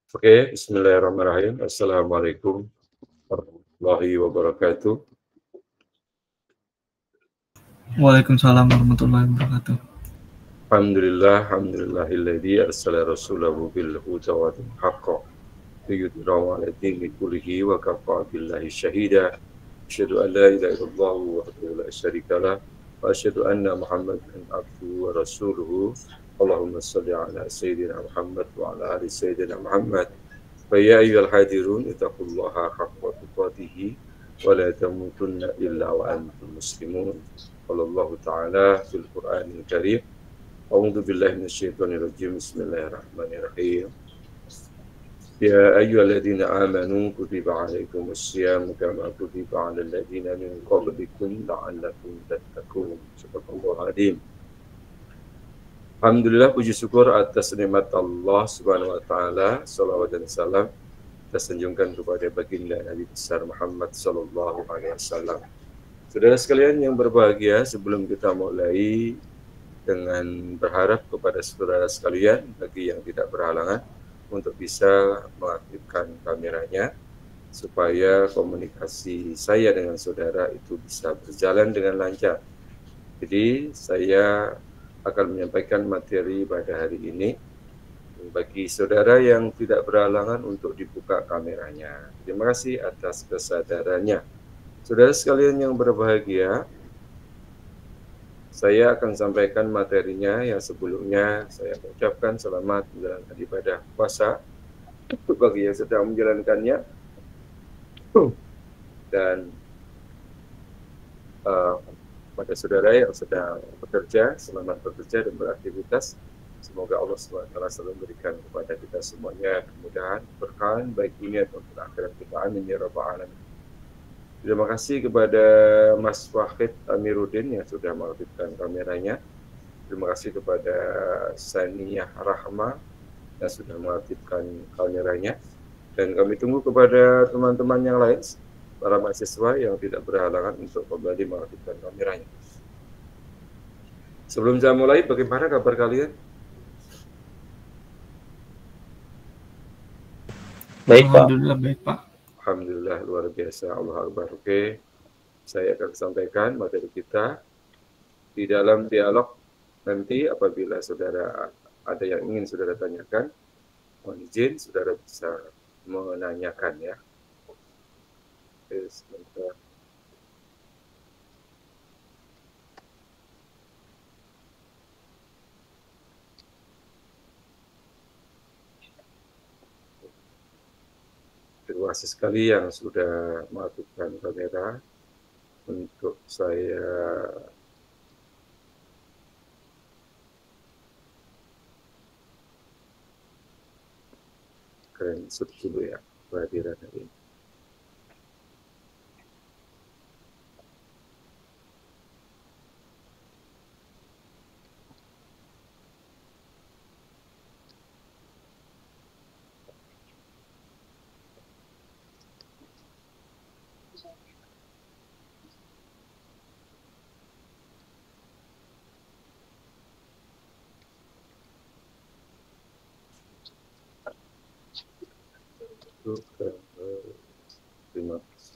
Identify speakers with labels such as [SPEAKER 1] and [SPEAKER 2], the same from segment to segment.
[SPEAKER 1] Oke, bismillahirrahmanirrahim. Assalamualaikum warahmatullahi wabarakatuh.
[SPEAKER 2] Waalaikumsalam warahmatullahi wabarakatuh.
[SPEAKER 1] Alhamdulillahilladzi arsala rasulahu bil huda wa dinil haqq liyudhhirahu 'ala dini kullihi wa kafa billahi syahida. Asyhadu an la ilaha illallah wahdahu la syarika lah wa asyhadu anna Muhammadan abduhu wa rasuluhu. Allahumma shalli 'ala sayyidina Muhammad wa 'ala ali sayyidina Muhammad. Fa ya ayyuhal hadirun ittaqullaha haqqa tuqatih wa la tamutunna illa wa antum muslimun. Qala ta'ala fil Qur'anil Karim. A'udzu billahi minasyaitonir rajim. Bismillahirrahmanirrahim. Ya ayyuhalladzina amanu kutiba 'alaikumus syiyamu kama kutiba 'alal ladzina min qablikum la'allakum tattaqun. Subhanallahul azim. Alhamdulillah, puji syukur atas nikmat Allah Subhanahu wa taala. Shalawat dan salam kita sanjungkan kepada baginda Nabi besar Muhammad sallallahu alaihi wasallam. Saudara sekalian yang berbahagia, sebelum kita mulai dengan berharap kepada saudara sekalian bagi yang tidak berhalangan untuk bisa mengaktifkan kameranya supaya komunikasi saya dengan saudara itu bisa berjalan dengan lancar. Jadi saya akan menyampaikan materi pada hari ini bagi saudara yang tidak berhalangan untuk dibuka kameranya. Terima kasih atas kesadarannya. Saudara sekalian yang berbahagia, saya akan sampaikan materinya yang sebelumnya saya ucapkan selamat menjalankan ibadah puasa bagi yang sedang menjalankannya, dan pada saudara yang sedang bekerja, selamat bekerja dan beraktivitas. Semoga Allah SWT selalu memberikan kepada kita semuanya kemudahan, berkah, baik dunia maupun akhirat kita. Amin ya rabbal alamin. Terima kasih kepada Mas Wahid Amiruddin yang sudah mengaktifkan kameranya. Terima kasih kepada Saniyah Rahma yang sudah mengaktifkan kameranya. Dan kami tunggu kepada teman-teman yang lain, para mahasiswa yang tidak berhalangan untuk kembali mengaktifkan kameranya. Sebelum saya mulai, bagaimana kabar kalian?
[SPEAKER 3] Baik, Pak.
[SPEAKER 2] Alhamdulillah baik, Pak.
[SPEAKER 1] Alhamdulillah, luar biasa. Allah Akbar. Oke, saya akan sampaikan materi kita di dalam dialog nanti. Apabila saudara ada yang ingin saudara tanyakan, mohon izin saudara bisa menanyakan ya. Oke, sebentar. Terima kasih sekali yang sudah mengaktifkan kamera untuk saya screenshot dulu ya kehadiran hari ini. Terima kasih.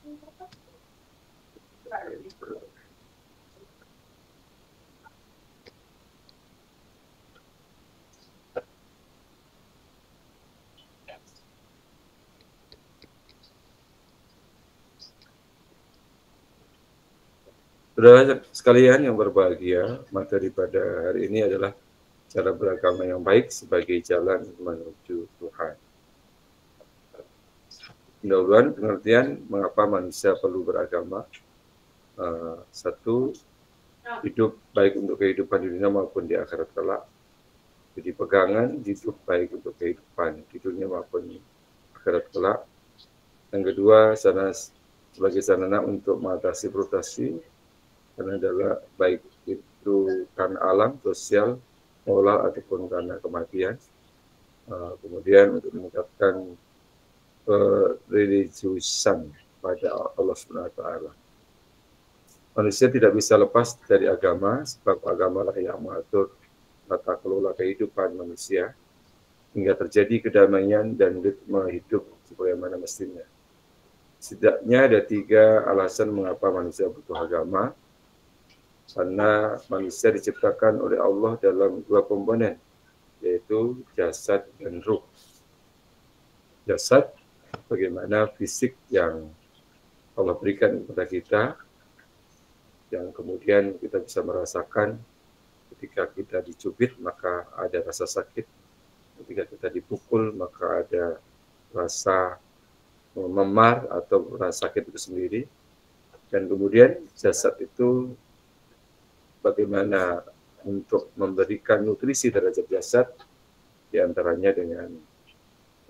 [SPEAKER 1] Saudara sekalian yang berbahagia, materi pada hari ini adalah cara beragama yang baik sebagai jalan menuju Tuhan. Mudah-mudahan pengertian mengapa manusia perlu beragama. Satu, hidup baik untuk kehidupan di dunia maupun di akhirat kelak. Jadi pegangan hidup baik untuk kehidupan di dunia maupun akhirat kelak. Yang kedua, sebagai sarana untuk mengatasi frustasi, karena adalah baik itu karena alam, sosial, moral, ataupun karena kematian. Kemudian untuk meningkatkan religiusan pada Allah SWT. Manusia tidak bisa lepas dari agama, sebab agama lah yang mengatur tata kelola kehidupan manusia. hingga terjadi kedamaian dan ritme hidup sebagaimana mestinya. Setidaknya ada 3 alasan mengapa manusia butuh agama. Karena manusia diciptakan oleh Allah dalam 2 komponen, yaitu jasad dan ruh. Jasad, bagaimana fisik yang Allah berikan kepada kita, yang kemudian kita bisa merasakan ketika kita dicubit maka ada rasa sakit, ketika kita dipukul maka ada rasa memar atau rasa sakit itu sendiri, dan kemudian jasad itu bagaimana untuk memberikan nutrisi terhadap jasad, diantaranya dengan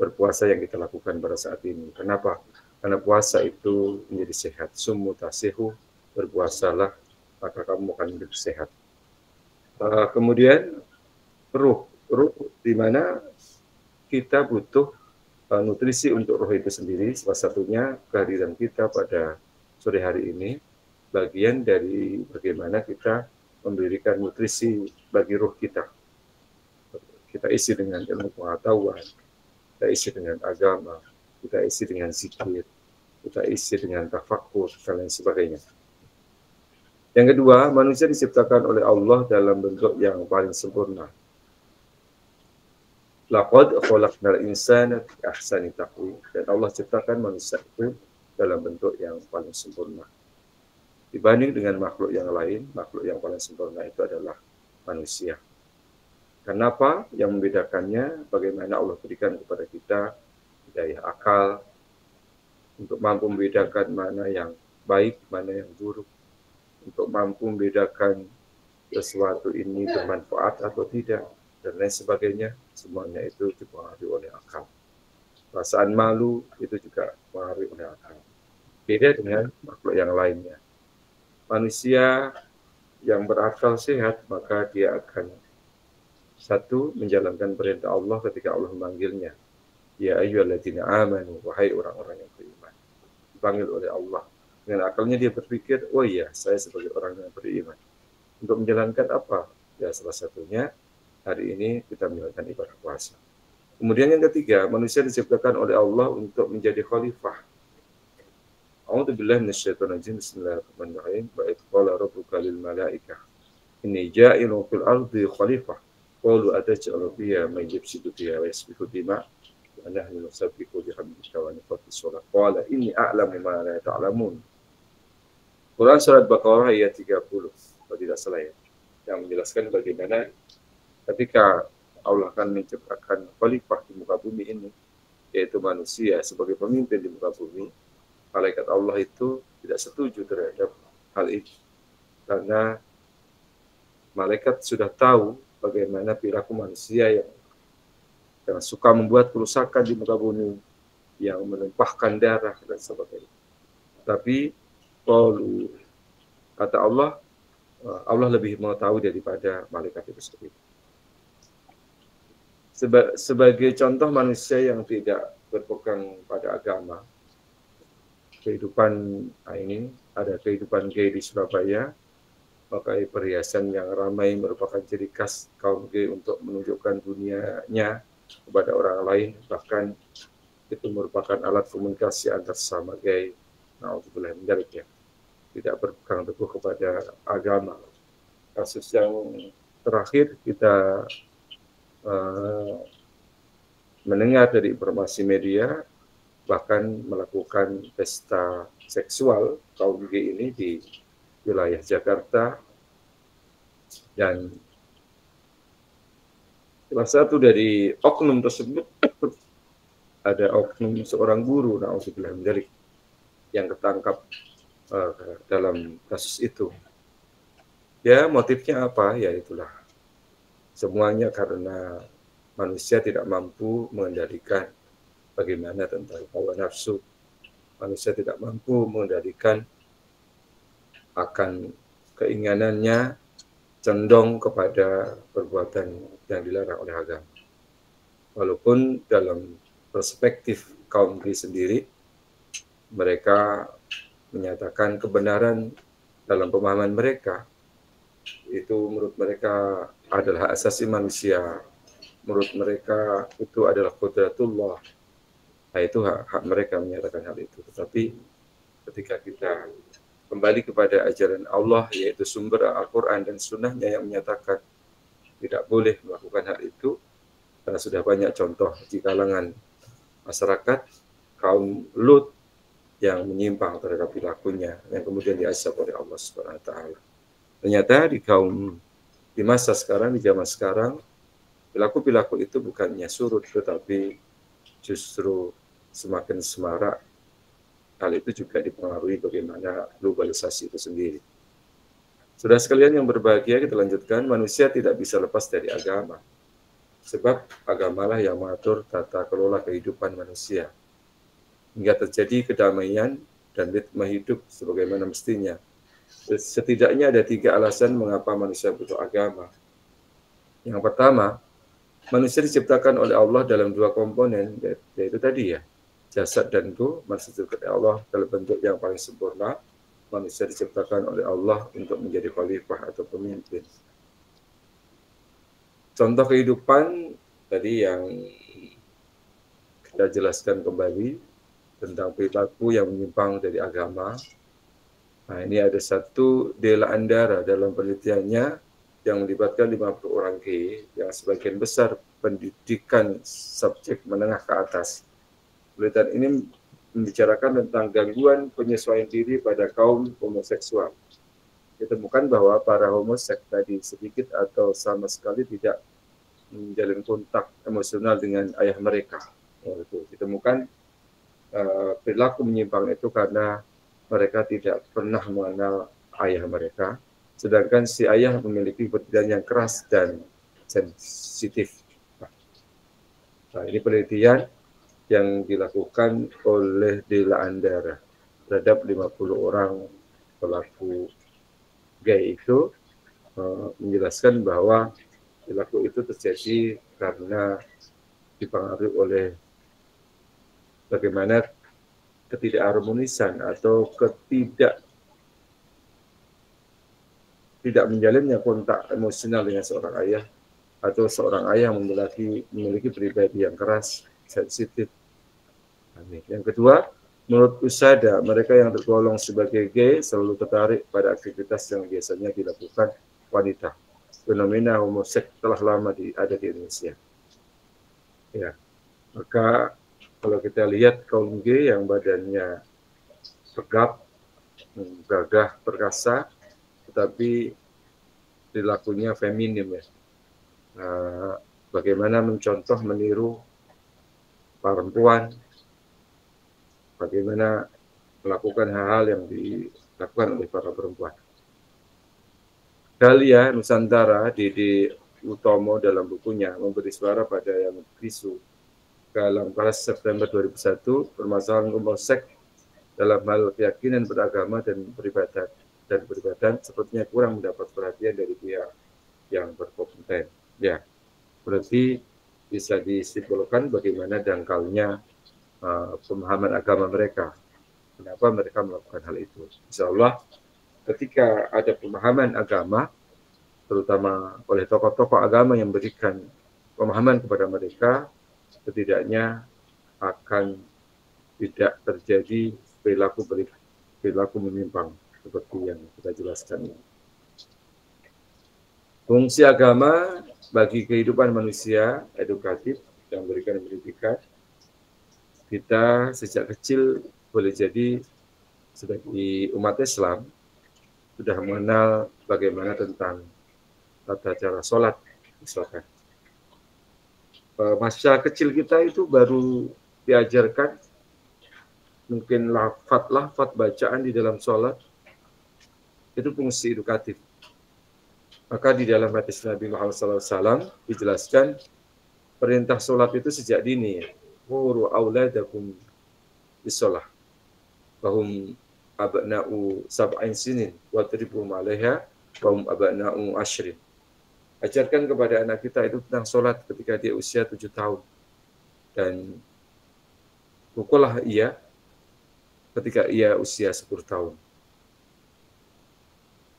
[SPEAKER 1] berpuasa yang kita lakukan pada saat ini. Kenapa? Karena puasa itu menjadi sehat. Sumu tasihu, berpuasalah, maka kamu akan hidup sehat. Kemudian ruh di mana kita butuh nutrisi untuk roh itu sendiri. Salah satunya kehadiran kita pada sore hari ini, bagian dari bagaimana kita memberikan nutrisi bagi roh kita. Kita isi dengan ilmu pengetahuan, kita isi dengan agama, kita isi dengan zikir, kita isi dengan tafakkur, dan lain sebagainya. Yang kedua, manusia diciptakan oleh Allah dalam bentuk yang paling sempurna. Laqad khalaqnal insana fi ahsani taqwim. Dan Allah ciptakan manusia itu dalam bentuk yang paling sempurna. Dibanding dengan makhluk yang lain, makhluk yang paling sempurna itu adalah manusia. Kenapa? Yang membedakannya, bagaimana Allah berikan kepada kita hidayah akal, untuk mampu membedakan mana yang baik, mana yang buruk, untuk mampu membedakan sesuatu ini bermanfaat atau tidak, dan lain sebagainya. Semuanya itu dipengaruhi oleh akal. Perasaan malu itu juga dipengaruhi oleh akal. Beda dengan makhluk yang lainnya. Manusia yang berakal sehat, maka dia akan satu, menjalankan perintah Allah ketika Allah memanggilnya. Ya ayyuhalladzina amanu, wahai orang-orang yang beriman. Dipanggil oleh Allah. Dengan akalnya dia berpikir, oh iya, saya sebagai orang yang beriman. Untuk menjalankan apa? Ya salah satunya, hari ini kita menjalankan ibadah puasa. Kemudian yang ketiga, manusia diciptakan oleh Allah untuk menjadi khalifah. A'udzubillahi minasyaitonir rajim. Bismillahirrahmanirrahim. Wa idh qala rabbuka lil malaikah inni ja'ilun fil ardi khalifah. Qalu ataj'alu fiha man yufsidu fiha wa yasfiku dima wa nahnu nusabbihu bihamdika wa nuqaddisu lak. Qala inni a'lamu ma la ta'lamun. Quran surat Baqarah ayat 30, kalau tidak salah ya, yang menjelaskan bagaimana ketika Allah akan menciptakan khalifah di muka bumi ini, yaitu manusia sebagai pemimpin di muka bumi. Malaikat Allah itu tidak setuju terhadap hal itu, karena malaikat sudah tahu bagaimana perilaku manusia yang suka membuat kerusakan di muka bumi, yang menumpahkan darah dan sebagainya. Tapi kalau kata Allah, Allah lebih mengetahui daripada malaikat itu sendiri. Sebagai contoh manusia yang tidak berpegang pada agama, kehidupan ini ada kehidupan gay di Surabaya, pakai perhiasan yang ramai merupakan ciri khas kaum gay untuk menunjukkan dunianya kepada orang lain, bahkan itu merupakan alat komunikasi antar sesama gay. Na'udzubillah min dzalik ya. Tidak berpegang teguh kepada agama. Kasus yang terakhir kita mendengar dari informasi media, bahkan melakukan pesta seksual kaum gay ini di wilayah Jakarta, dan salah satu dari oknum tersebut ada oknum seorang guru, na'udzubillah min dzalik, yang ketangkap dalam kasus itu. Ya, motifnya apa? Ya itulah, semuanya karena manusia tidak mampu mengendalikan bagaimana tentang hawa nafsu. Manusia tidak mampu mengendalikan akan keinginannya condong kepada perbuatan yang dilarang oleh agama. Walaupun dalam perspektif kaum gay sendiri, mereka menyatakan kebenaran dalam pemahaman mereka, itu menurut mereka adalah hak asasi manusia menurut mereka itu adalah qudratullah. Nah, itu hak mereka menyatakan hal itu. Tetapi ketika kita kembali kepada ajaran Allah, yaitu sumber Al-Quran dan Sunnahnya yang menyatakan tidak boleh melakukan hal itu, karena sudah banyak contoh di kalangan masyarakat, kaum Lut yang menyimpang terhadap perilakunya, yang kemudian diazab oleh Allah Subhanahu wa Ta'ala. Ternyata di masa sekarang, di zaman sekarang, perilaku-perilaku itu bukannya surut, tetapi justru semakin semarak. Hal itu juga dipengaruhi bagaimana globalisasi itu sendiri. Sudah sekalian yang berbahagia, kita lanjutkan. Manusia tidak bisa lepas dari agama. Sebab agamalah yang mengatur tata kelola kehidupan manusia. Hingga terjadi kedamaian dan ritme hidup sebagaimana mestinya. Setidaknya ada 3 alasan mengapa manusia butuh agama. Yang pertama, manusia diciptakan oleh Allah dalam 2 komponen, yaitu tadi ya, jasad dan ruh. Manusia diciptakan oleh Allah dalam bentuk yang paling sempurna. Manusia diciptakan oleh Allah untuk menjadi khalifah atau pemimpin. Contoh kehidupan tadi yang kita jelaskan kembali tentang perilaku yang menyimpang dari agama. Nah, ini ada satu Della Andara dalam penelitiannya yang melibatkan 50 orang gay yang sebagian besar pendidikan subjek menengah ke atas. Penelitian ini membicarakan tentang gangguan penyesuaian diri pada kaum homoseksual. Ditemukan bahwa para homoseks tadi sedikit atau sama sekali tidak menjalin kontak emosional dengan ayah mereka. Ditemukan perilaku menyimpang itu karena mereka tidak pernah mengenal ayah mereka, sedangkan si ayah memiliki kepribadian yang keras dan sensitif. Nah, ini penelitian yang dilakukan oleh Della Andara terhadap 50 orang pelaku gay itu, menjelaskan bahwa perilaku itu terjadi karena dipengaruhi oleh bagaimana ketidakharmonisan atau tidak menjalinnya kontak emosional dengan seorang ayah, atau seorang ayah memiliki pribadi yang keras, sensitif. Yang kedua, menurut Usada, mereka yang tergolong sebagai gay selalu tertarik pada aktivitas yang biasanya dilakukan wanita. Fenomena homoseks telah lama ada di Indonesia. Ya, maka kalau kita lihat kaum gay yang badannya tegap, gagah, perkasa, tetapi perilakunya feminim ya. Bagaimana mencontoh, meniru perempuan, bagaimana melakukan hal-hal yang dilakukan oleh para perempuan. Dahlia Nusantara, Dede Utomo dalam bukunya Memberi Suara pada Yang Bisu dalam kelas September 2001, permasalahan homoseks dalam hal keyakinan beragama dan peribadatan sepertinya kurang mendapat perhatian dari pihak yang berkompeten. Ya, berarti bisa disimpulkan bagaimana dangkalnya pemahaman agama mereka. Kenapa mereka melakukan hal itu? Insya Allah, ketika ada pemahaman agama, terutama oleh tokoh-tokoh agama yang memberikan pemahaman kepada mereka, setidaknya akan tidak terjadi perilaku menyimpang seperti yang kita jelaskan. Fungsi agama bagi kehidupan manusia, edukatif, yang memberikan pendidikan. Kita sejak kecil boleh jadi sebagai umat Islam sudah mengenal bagaimana tentang tata cara sholat, misalkan. Masa kecil kita itu baru diajarkan mungkin lafaz bacaan di dalam sholat, itu fungsi edukatif. Maka di dalam hadis Nabi Muhammad SAW dijelaskan perintah sholat itu sejak dini. Muru auladakum bisolah bahum abna'u sab'in sinin wa tribum alaiha bahum abna'u ashrin. Ajarkan kepada anak kita itu tentang sholat ketika dia usia 7 tahun. Dan pukullah ia ketika ia usia 10 tahun.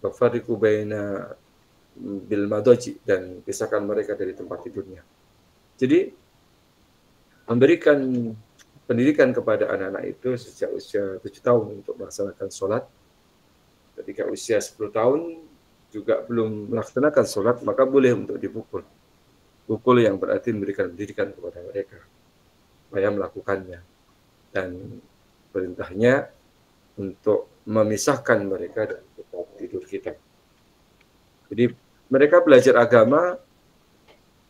[SPEAKER 1] Wafariqu baina bil madaji, dan pisahkan mereka dari tempat tidurnya. Jadi memberikan pendidikan kepada anak-anak itu sejak usia 7 tahun untuk melaksanakan sholat. Ketika usia 10 tahun juga belum melaksanakan sholat, maka boleh untuk dipukul. Pukul yang berarti memberikan pendidikan kepada mereka supaya melakukannya. Dan perintahnya untuk memisahkan mereka dari tempat tidur kita. Jadi mereka belajar agama,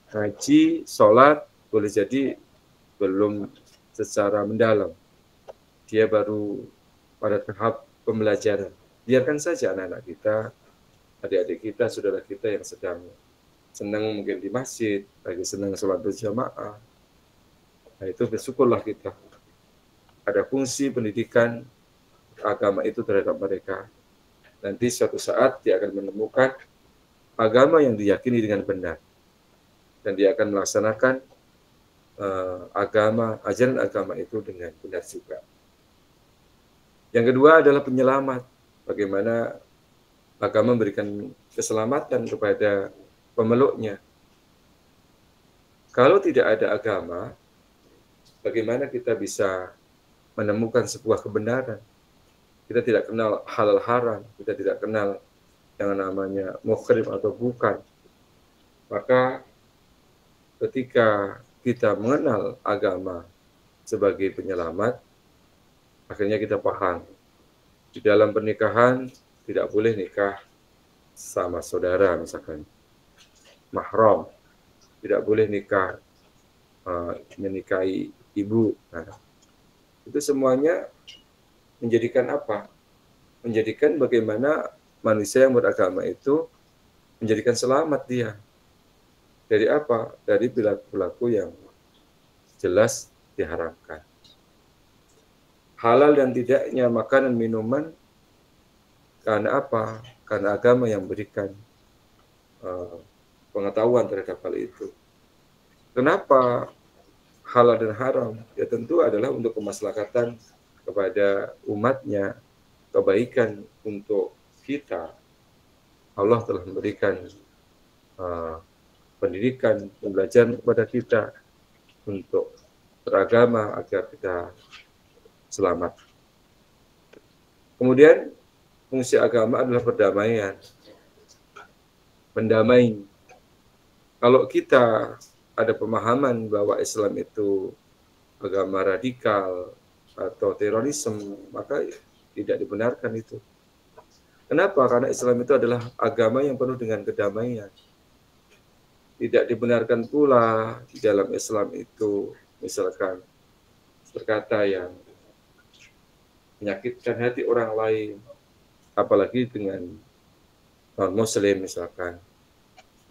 [SPEAKER 1] ngaji, sholat, boleh jadi belum secara mendalam. Dia baru pada tahap pembelajaran. Biarkan saja anak-anak kita, adik-adik kita, saudara kita yang sedang senang mungkin di masjid, lagi senang sholat berjamaah. Nah itu bersyukurlah kita. Ada fungsi pendidikan agama itu terhadap mereka. Nanti suatu saat dia akan menemukan agama yang diyakini dengan benar. Dan dia akan melaksanakan ajaran agama itu dengan benar juga. Yang kedua adalah penyelamat. Bagaimana agama memberikan keselamatan kepada pemeluknya. Kalau tidak ada agama, bagaimana kita bisa menemukan sebuah kebenaran? Kita tidak kenal halal haram, kita tidak kenal yang namanya muhrim atau bukan. Maka ketika kita mengenal agama sebagai penyelamat, akhirnya kita paham. Di dalam pernikahan tidak boleh nikah sama saudara misalkan. Mahram. Tidak boleh nikah menikahi ibu. Nah, itu semuanya menjadikan apa? Menjadikan bagaimana manusia yang beragama itu menjadikan selamat dia. Dari apa? Dari perilaku yang jelas diharamkan. Halal dan tidaknya makanan minuman karena apa? Karena agama yang memberikan pengetahuan terhadap hal itu. Kenapa halal dan haram? Ya tentu adalah untuk kemaslahatan kepada umatnya, kebaikan untuk kita. Allah telah memberikan pendidikan, pembelajaran kepada kita untuk beragama agar kita selamat. Kemudian fungsi agama adalah perdamaian. Mendamai. Kalau kita ada pemahaman bahwa Islam itu agama radikal atau terorisme, maka tidak dibenarkan itu. Kenapa? Karena Islam itu adalah agama yang penuh dengan kedamaian. Tidak dibenarkan pula di dalam Islam itu misalkan berkata yang menyakitkan hati orang lain, apalagi dengan non-muslim misalkan,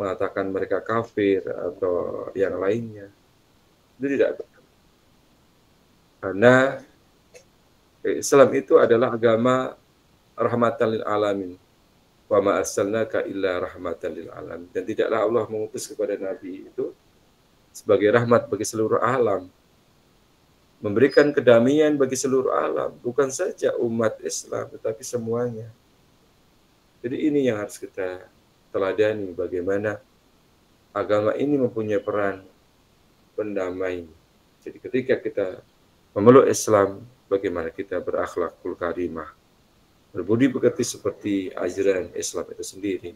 [SPEAKER 1] mengatakan mereka kafir atau yang lainnya. Itu tidak benar. Karena Islam itu adalah agama rahmatan lil alamin. Wa ma arsalnaka illa rahmatan lil alamin. Dan tidaklah Allah mengutus kepada Nabi itu sebagai rahmat bagi seluruh alam. Memberikan kedamaian bagi seluruh alam, bukan saja umat Islam, tetapi semuanya. Jadi ini yang harus kita teladani, bagaimana agama ini mempunyai peran pendamai. Jadi ketika kita memeluk Islam, bagaimana kita berakhlakul karimah, berbudi pekerti seperti ajaran Islam itu sendiri.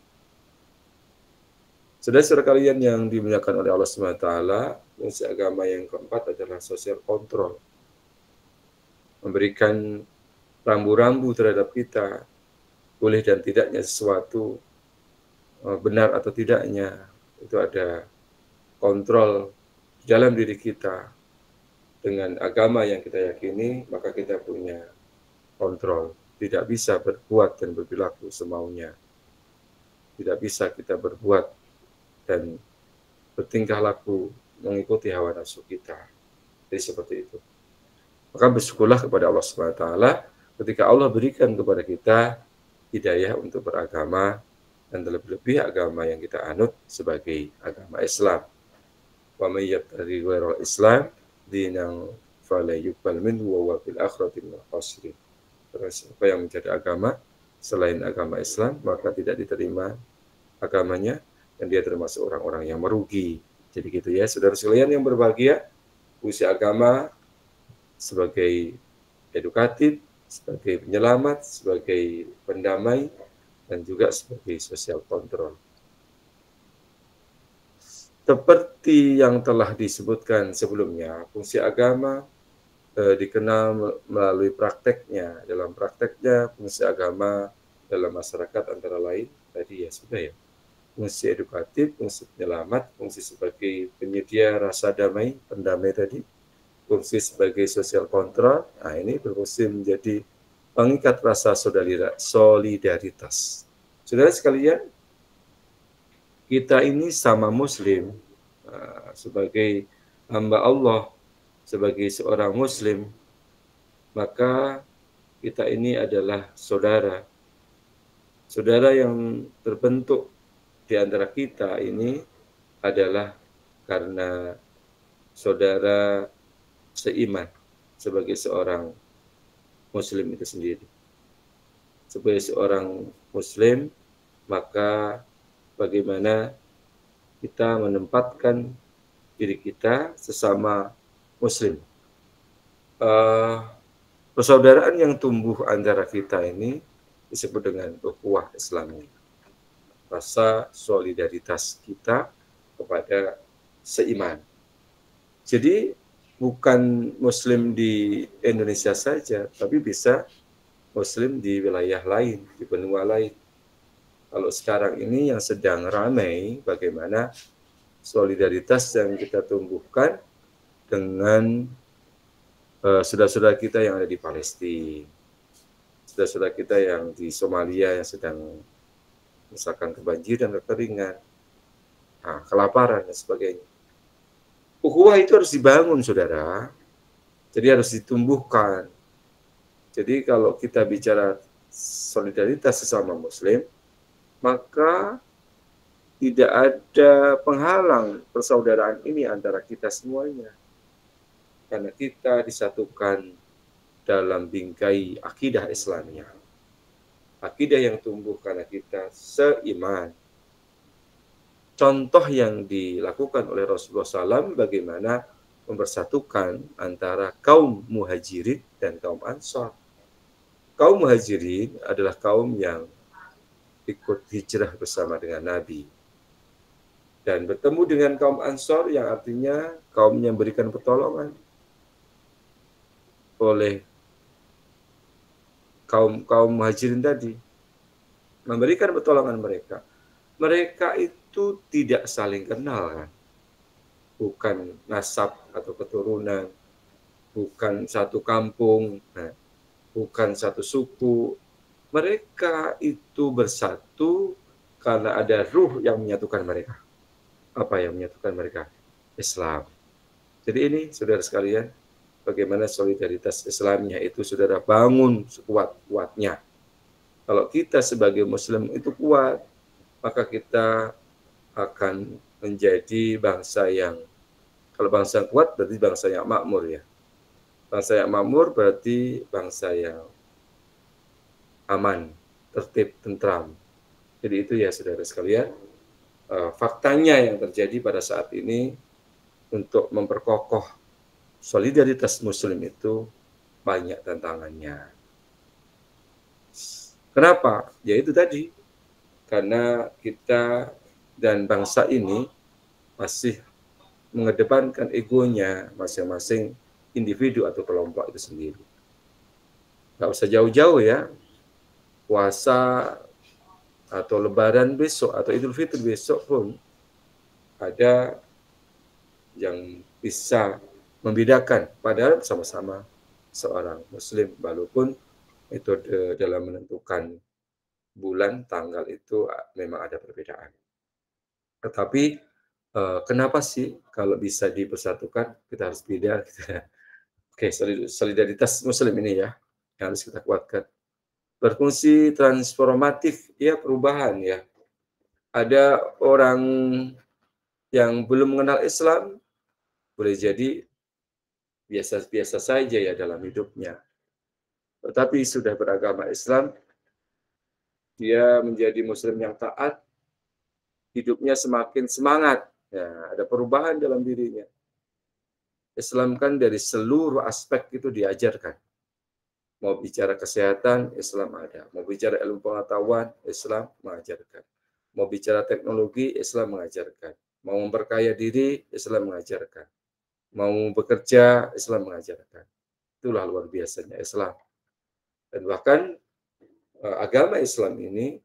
[SPEAKER 1] Saudara-saudara kalian yang dimuliakan oleh Allah SWT, fungsi agama yang keempat adalah social control. Memberikan rambu-rambu terhadap kita, boleh dan tidaknya sesuatu, benar atau tidaknya, itu ada kontrol di dalam diri kita. Dengan agama yang kita yakini, maka kita punya kontrol. Tidak bisa berbuat dan berperilaku semaunya. Tidak bisa kita berbuat dan bertingkah laku mengikuti hawa nafsu kita. Jadi seperti itu. Maka bersyukurlah kepada Allah SWT ketika Allah berikan kepada kita hidayah untuk beragama, dan terlebih-lebih agama yang kita anut sebagai agama Islam. Wa may yabtaghi ghairal Islam dinan fala yuqbal minhu wa huwa fil akhirati minal khasirin. Siapa yang mencari agama selain agama Islam, maka tidak diterima agamanya, dan dia termasuk orang-orang yang merugi Jadi gitu ya, saudara sekalian yang berbahagia, fungsi agama sebagai edukatif, sebagai penyelamat, sebagai pendamai, dan juga sebagai social control. Seperti yang telah disebutkan sebelumnya, fungsi agama dikenal melalui prakteknya. Dalam prakteknya, fungsi agama dalam masyarakat antara lain, tadi ya sudah ya, fungsi edukatif, fungsi penyelamat, fungsi sebagai penyedia rasa damai, pendamai tadi, fungsi sebagai social control. Nah, ini berfungsi menjadi pengikat rasa solidaritas. Saudara sekalian, kita ini sama Muslim, sebagai hamba Allah, sebagai seorang Muslim, maka kita ini adalah saudara. Saudara yang terbentuk di antara kita ini adalah karena saudara seiman sebagai seorang Muslim itu sendiri. Sebagai seorang Muslim, maka bagaimana kita menempatkan diri kita sesama Muslim. Persaudaraan yang tumbuh antara kita ini disebut dengan ukhuwah Islami. Rasa solidaritas kita kepada seiman. Jadi bukan Muslim di Indonesia saja, tapi bisa Muslim di wilayah lain, di benua lain. Kalau sekarang ini yang sedang ramai, bagaimana solidaritas yang kita tumbuhkan dengan saudara-saudara kita yang ada di Palestina, saudara-saudara kita yang di Somalia yang sedang misalkan kebanjiran, kekeringan, kelaparan dan sebagainya. Ukhuwah itu harus dibangun, saudara. Jadi harus ditumbuhkan. Jadi kalau kita bicara solidaritas sesama Muslim, maka tidak ada penghalang persaudaraan ini antara kita semuanya. Karena kita disatukan dalam bingkai akidah Islamiyah. Akidah yang tumbuh karena kita seiman. Contoh yang dilakukan oleh Rasulullah SAW bagaimana mempersatukan antara kaum muhajirin dan kaum ansor. Kaum muhajirin adalah kaum yang ikut hijrah bersama dengan Nabi. Dan bertemu dengan kaum ansor yang artinya kaum yang berikan pertolongan oleh kaum muhajirin tadi. Memberikan pertolongan mereka. Mereka itu tidak saling kenal kan. Bukan nasab atau keturunan, bukan satu kampung, bukan satu suku. Mereka itu bersatu karena ada ruh yang menyatukan mereka. Apa yang menyatukan mereka? Islam. Jadi ini saudara sekalian, bagaimana solidaritas Islamnya itu saudara bangun sekuat-kuatnya. Kalau kita sebagai Muslim itu kuat, maka kita akan menjadi bangsa yang, kalau bangsa yang kuat berarti bangsa yang makmur ya. Bangsa yang makmur berarti bangsa yang aman, tertib, tentram. Jadi itu ya saudara sekalian, faktanya yang terjadi pada saat ini untuk memperkokoh solidaritas Muslim itu banyak tantangannya. Kenapa? Ya itu tadi, karena kita dan bangsa ini masih mengedepankan egonya masing-masing individu atau kelompok itu sendiri. Nggak usah jauh-jauh ya, puasa atau lebaran besok atau Idul Fitri besok pun ada yang bisa membedakan, padahal sama-sama seorang Muslim, walaupun metode dalam menentukan bulan, tanggal itu memang ada perbedaan. Tetapi kenapa sih kalau bisa dipersatukan kita harus beda? Oke, solidaritas Muslim ini ya yang harus kita kuatkan. Berfungsi transformatif, ya perubahan ya. Ada orang yang belum mengenal Islam, boleh jadi biasa-biasa saja ya dalam hidupnya. Tetapi sudah beragama Islam, dia menjadi Muslim yang taat, hidupnya semakin semangat. Ya, ada perubahan dalam dirinya. Islam kan dari seluruh aspek itu diajarkan. Mau bicara kesehatan, Islam ada. Mau bicara ilmu pengetahuan, Islam mengajarkan. Mau bicara teknologi, Islam mengajarkan. Mau memperkaya diri, Islam mengajarkan. Mau bekerja, Islam mengajarkan. Itulah luar biasanya Islam. Dan bahkan agama Islam ini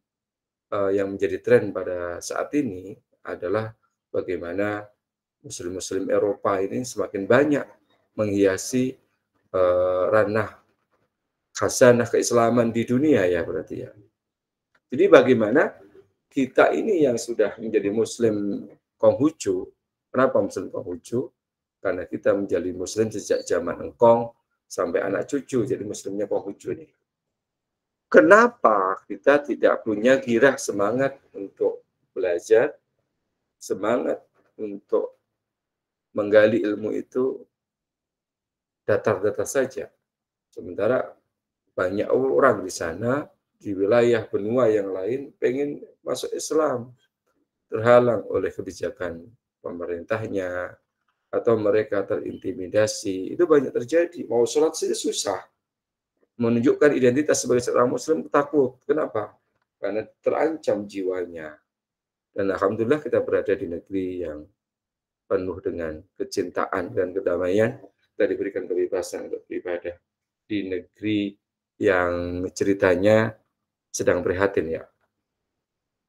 [SPEAKER 1] yang menjadi tren pada saat ini adalah bagaimana Muslim-Muslim Eropa ini semakin banyak menghiasi ranah khazanah keislaman di dunia ya berarti ya. Jadi bagaimana kita ini yang sudah menjadi Muslim Konghucu, kenapa Muslim Konghucu? Karena kita menjadi Muslim sejak zaman engkong sampai anak cucu, jadi Muslimnya Konghucu ini. Kenapa kita tidak punya girah semangat untuk belajar, semangat untuk menggali ilmu itu datar-datar saja. Sementara banyak orang di sana, di wilayah benua yang lain, pengen masuk Islam. Terhalang oleh kebijakan pemerintahnya, atau mereka terintimidasi. Itu banyak terjadi. Mau sholat saja susah. Menunjukkan identitas sebagai seorang Muslim takut. Kenapa? Karena terancam jiwanya. Dan alhamdulillah kita berada di negeri yang penuh dengan kecintaan dan kedamaian. Kita diberikan kebebasan untuk beribadah di negeri yang ceritanya sedang prihatin ya.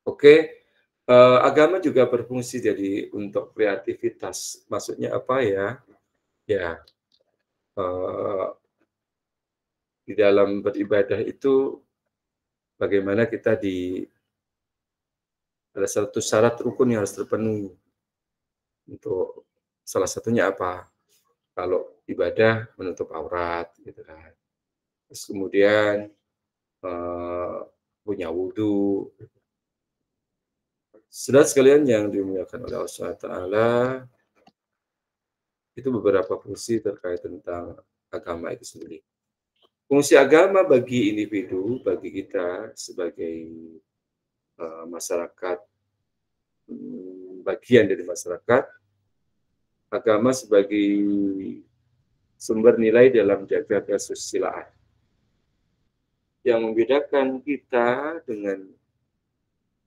[SPEAKER 1] Oke, agama juga berfungsi jadi untuk kreativitas. Maksudnya apa ya? Ya, di dalam beribadah itu bagaimana kita ada satu syarat rukun yang harus terpenuhi. Untuk salah satunya apa? Kalau ibadah menutup aurat, gitu kan. Terus kemudian punya wudhu. Saudara sekalian yang dimuliakan oleh Allah SWT, itu beberapa fungsi terkait tentang agama itu sendiri. Fungsi agama bagi individu, bagi kita sebagai masyarakat, bagian dari masyarakat, agama sebagai sumber nilai dalam jaga kesusilaan. Yang membedakan kita dengan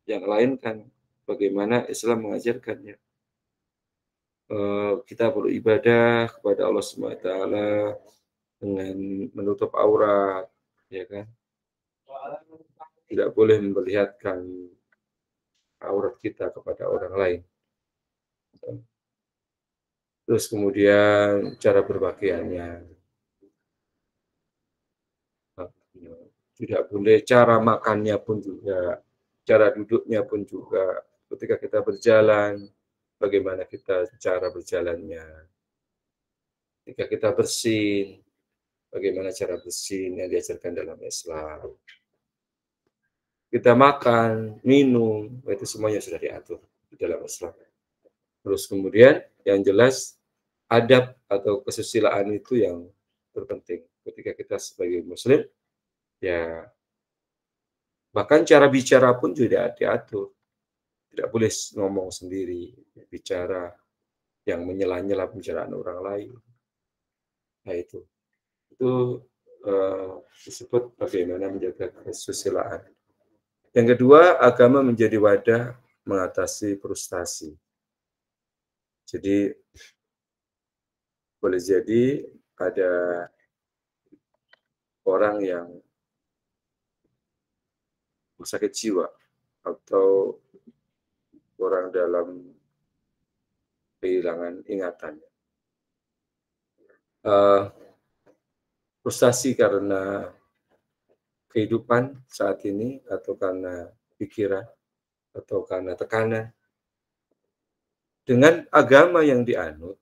[SPEAKER 1] yang lain kan bagaimana Islam mengajarkannya. Kita perlu ibadah kepada Allah SWT dengan menutup aurat, ya kan? Tidak boleh memperlihatkan aurat kita kepada orang lain. Terus kemudian cara berpakaiannya. Tidak boleh, cara makannya pun juga, cara duduknya pun juga. Ketika kita berjalan, bagaimana kita cara berjalannya. Ketika kita bersin, bagaimana cara bersin yang diajarkan dalam Islam. Kita makan, minum, itu semuanya sudah diatur di dalam Islam. Terus kemudian yang jelas adab atau kesusilaan itu yang terpenting. Ketika kita sebagai Muslim, ya bahkan cara bicara pun juga diatur. Tidak boleh ngomong sendiri, bicara yang menyela-nyela pembicaraan orang lain. Nah itu disebut bagaimana menjaga kesusilaan. Yang kedua, agama menjadi wadah mengatasi frustasi. Jadi boleh jadi ada orang yang sakit jiwa atau orang dalam kehilangan ingatan. Frustasi karena kehidupan saat ini atau karena pikiran atau karena tekanan. Dengan agama yang dianut,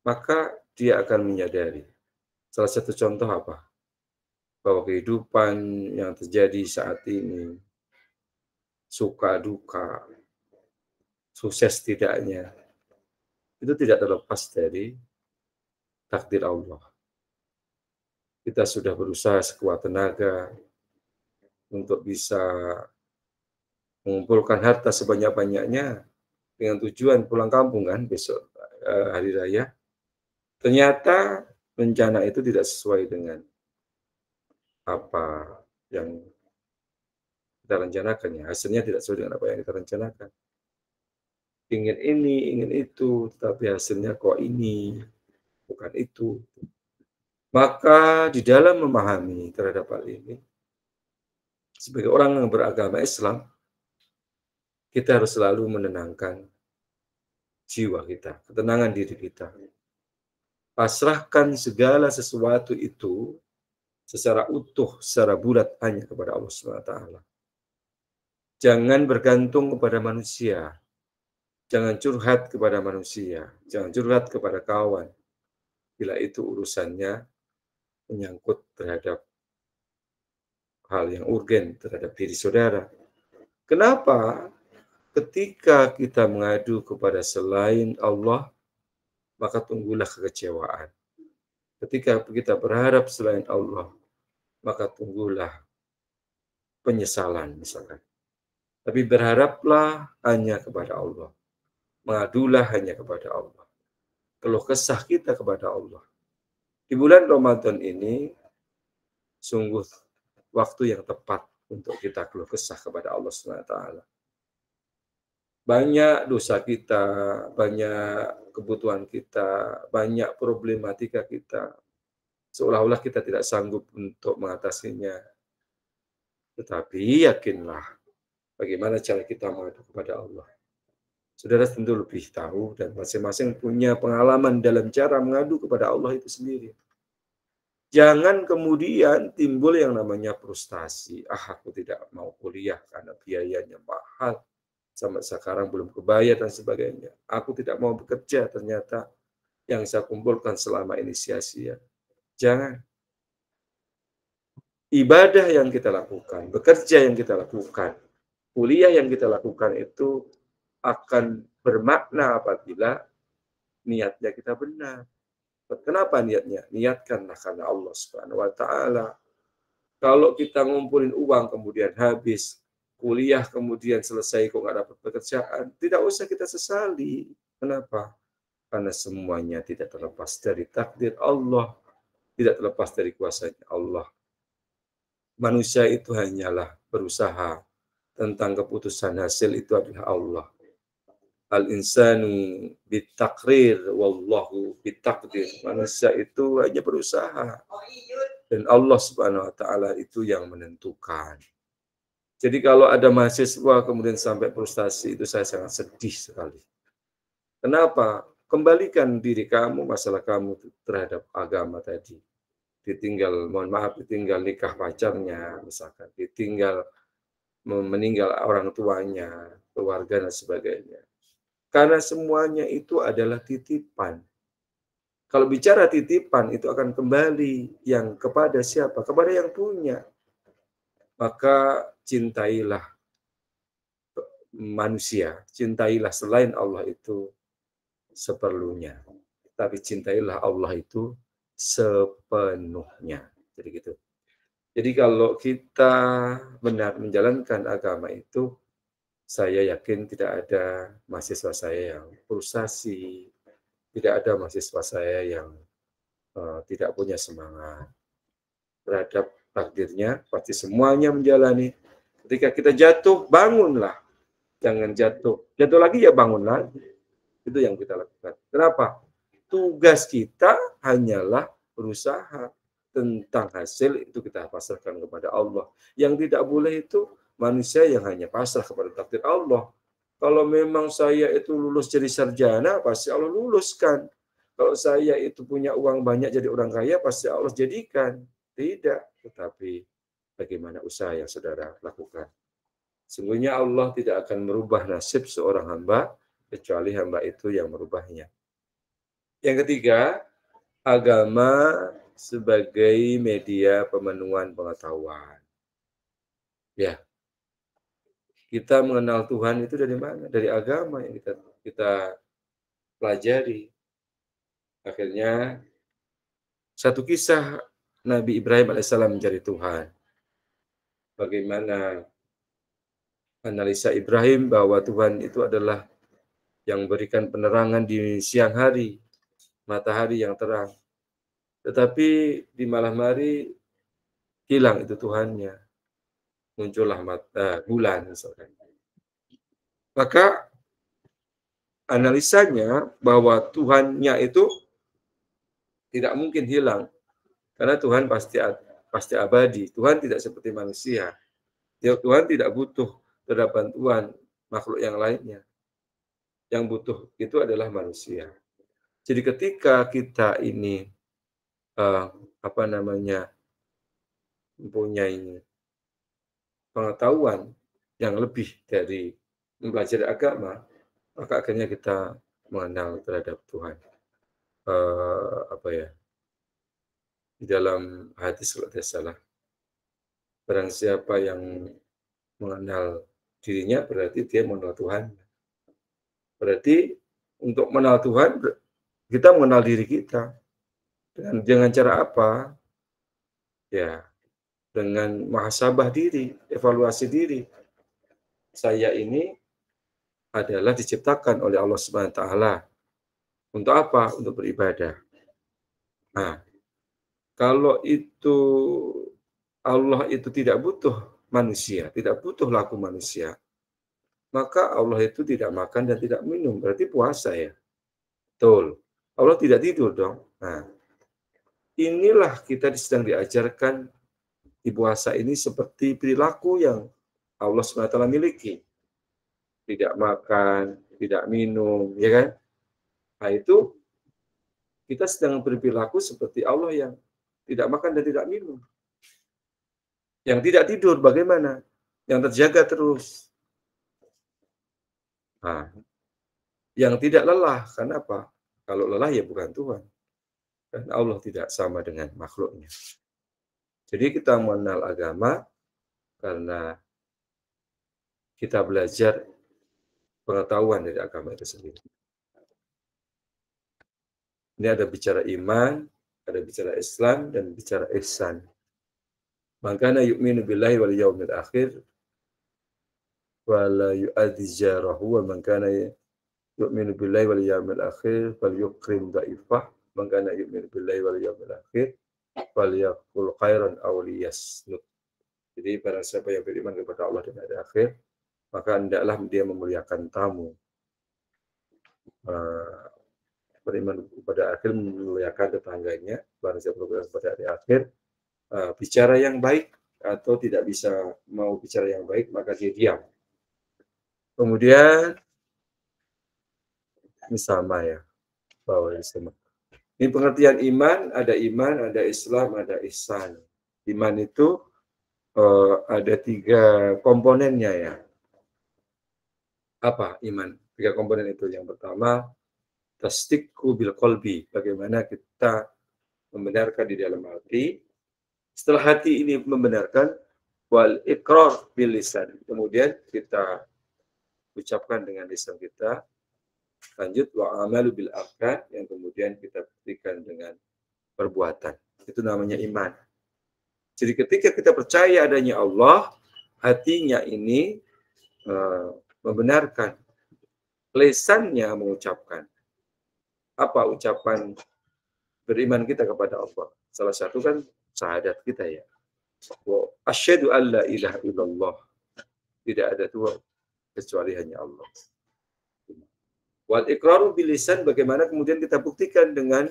[SPEAKER 1] maka dia akan menyadari. Salah satu contoh apa? Bahwa kehidupan yang terjadi saat ini, suka duka, sukses tidaknya, itu tidak terlepas dari takdir Allah. Kita sudah berusaha sekuat tenaga untuk bisa mengumpulkan harta sebanyak-banyaknya, dengan tujuan pulang kampung kan besok hari raya. Ternyata rencana itu tidak sesuai dengan apa yang kita rencanakan ya. Hasilnya tidak sesuai dengan apa yang kita rencanakan. Ingin ini, ingin itu, tetapi hasilnya kok ini, bukan itu. Maka di dalam memahami terhadap hal ini, sebagai orang yang beragama Islam, kita harus selalu menenangkan jiwa kita, ketenangan diri kita. Pasrahkan segala sesuatu itu secara utuh, secara bulat hanya kepada Allah SWT. Jangan bergantung kepada manusia. Jangan curhat kepada manusia. Jangan curhat kepada kawan. Bila itu urusannya menyangkut terhadap hal yang urgen terhadap diri saudara. Kenapa? Ketika kita mengadu kepada selain Allah, maka tunggulah kekecewaan. Ketika kita berharap selain Allah, maka tunggulah penyesalan misalkan. Tapi berharaplah hanya kepada Allah. Mengadulah hanya kepada Allah. Keluh kesah kita kepada Allah. Di bulan Ramadan ini, sungguh waktu yang tepat untuk kita keluh kesah kepada Allah SWT. Banyak dosa kita, banyak kebutuhan kita, banyak problematika kita. Seolah-olah kita tidak sanggup untuk mengatasinya. Tetapi yakinlah bagaimana cara kita mengadu kepada Allah. Saudara tentu lebih tahu dan masing-masing punya pengalaman dalam cara mengadu kepada Allah itu sendiri. Jangan kemudian timbul yang namanya frustasi. Aku tidak mau kuliah karena biayanya mahal. Sampai sekarang belum kebayar dan sebagainya. Aku tidak mau bekerja, ternyata yang saya kumpulkan selama ini sia-sia. Jangan. Ibadah yang kita lakukan, bekerja yang kita lakukan, kuliah yang kita lakukan itu akan bermakna apabila niatnya kita benar. Kenapa niatnya? Niatkanlah karena Allah Subhanahu wa taala. Kalau kita ngumpulin uang kemudian habis, kuliah kemudian selesai kok nggak dapat pekerjaan, tidak usah kita sesali. Kenapa? Karena semuanya tidak terlepas dari takdir Allah, tidak terlepas dari kuasanya Allah. Manusia itu hanyalah berusaha, tentang keputusan hasil itu adalah Allah. Al-insanu bitakrir wallahu bitakdir. Manusia itu hanya berusaha. Dan Allah Subhanahu wa taala itu yang menentukan. Jadi kalau ada mahasiswa kemudian sampai frustasi, itu saya sangat sedih sekali. Kenapa? Kembalikan diri kamu, masalah kamu terhadap agama tadi. Ditinggal, mohon maaf, ditinggal nikah pacarnya, misalkan. Ditinggal meninggal orang tuanya, keluarga dan sebagainya. Karena semuanya itu adalah titipan. Kalau bicara titipan, itu akan kembali yang kepada siapa? Kepada yang punya. Maka cintailah manusia, cintailah selain Allah itu seperlunya. Tapi cintailah Allah itu sepenuhnya. Jadi gitu. Jadi kalau kita benar menjalankan agama itu, saya yakin tidak ada mahasiswa saya yang frustasi, tidak ada mahasiswa saya yang tidak punya semangat terhadap takdirnya, pasti semuanya menjalani. Ketika kita jatuh, bangunlah. Jangan jatuh. Jatuh lagi ya bangun lagi. Itu yang kita lakukan. Kenapa? Tugas kita hanyalah berusaha. Tentang hasil itu kita pasrahkan kepada Allah. Yang tidak boleh itu manusia yang hanya pasrah kepada takdir Allah. Kalau memang saya itu lulus jadi sarjana, pasti Allah luluskan. Kalau saya itu punya uang banyak jadi orang kaya, pasti Allah jadikan. Tidak, tetapi bagaimana usaha yang saudara lakukan. Sungguhnya Allah tidak akan merubah nasib seorang hamba, kecuali hamba itu yang merubahnya. Yang ketiga, agama sebagai media pemenuhan pengetahuan. Ya, kita mengenal Tuhan itu dari mana? Dari agama yang kita pelajari. Akhirnya, satu kisah Nabi Ibrahim alaihissalam mencari Tuhan. Bagaimana analisa Ibrahim bahwa Tuhan itu adalah yang berikan penerangan di siang hari, matahari yang terang. Tetapi di malam hari hilang itu Tuhannya, muncullah bulan misalkan. Maka analisanya bahwa Tuhannya itu tidak mungkin hilang, karena Tuhan pasti abadi. Tuhan tidak seperti manusia. Tuhan tidak butuh terhadap bantuan makhluk yang lainnya. Yang butuh itu adalah manusia. Jadi ketika kita ini mempunyai pengetahuan yang lebih dari mempelajari agama, maka akhirnya kita mengenal terhadap Tuhan. Di dalam hadis kalau tidak salah, barang siapa yang mengenal dirinya berarti dia mengenal Tuhan. Berarti untuk mengenal Tuhan kita mengenal diri kita. Dengan cara apa? Ya, dengan muhasabah diri, evaluasi diri. Saya ini adalah diciptakan oleh Allah Subhanahu wa taala. Untuk apa? Untuk beribadah. Nah, kalau itu Allah itu tidak butuh manusia, tidak butuh laku manusia, maka Allah itu tidak makan dan tidak minum, berarti puasa ya. Betul. Allah tidak tidur dong. Nah, inilah kita sedang diajarkan di puasa ini seperti perilaku yang Allah SWT miliki. Tidak makan, tidak minum, ya kan? Nah, itu kita sedang berperilaku seperti Allah yang tidak makan dan tidak minum. Yang tidak tidur bagaimana? Yang terjaga terus. Nah, yang tidak lelah, kenapa? Kalau lelah ya bukan Tuhan. Dan Allah tidak sama dengan makhluknya. Jadi kita mengenal agama karena kita belajar pengetahuan dari agama itu sendiri. Ini ada bicara iman, ada bicara Islam, dan bicara ihsan. Makana yu'minu billahi wal yawmil akhir wa la yu'adzi jarahu, wa man kana yu'minu billahi wal yawmil akhir fal yukrim dhaifah, man kana yu'minu billahi wal yawmil akhir fal yaqul khairan aw liyasmut. Jadi barang siapa yang beriman kepada Allah dan hari akhir, maka hendaklah dia memuliakan tamu. Beriman kepada akhir memuliakan tetangganya, barang siapa beriman kepada hari akhir, bicara yang baik atau tidak bisa mau bicara yang baik, maka dia diam. Kemudian ini sama ya, bahwa sama. Ini pengertian iman, ada Islam, ada ihsan. Iman itu ada 3 komponennya ya. Apa iman? 3 komponen itu. Yang pertama, tasdiqu bil qalbi, bagaimana kita membenarkan di dalam hati. Setelah hati ini membenarkan, wal iqrar bil lisan, kemudian kita ucapkan dengan lisan kita. Lanjut, wa amalu bil arkan, yang kemudian kita buktikan dengan perbuatan. Itu namanya iman. Jadi ketika kita percaya adanya Allah, hatinya ini membenarkan, lisannya mengucapkan. Apa ucapan beriman kita kepada Allah? Salah satu kan syahadat kita ya. Wa asyhadu an la ilaha illallah. Tidak ada Tuhan kecuali hanya Allah. Wal iqraru bil lisan, bagaimana kemudian kita buktikan dengan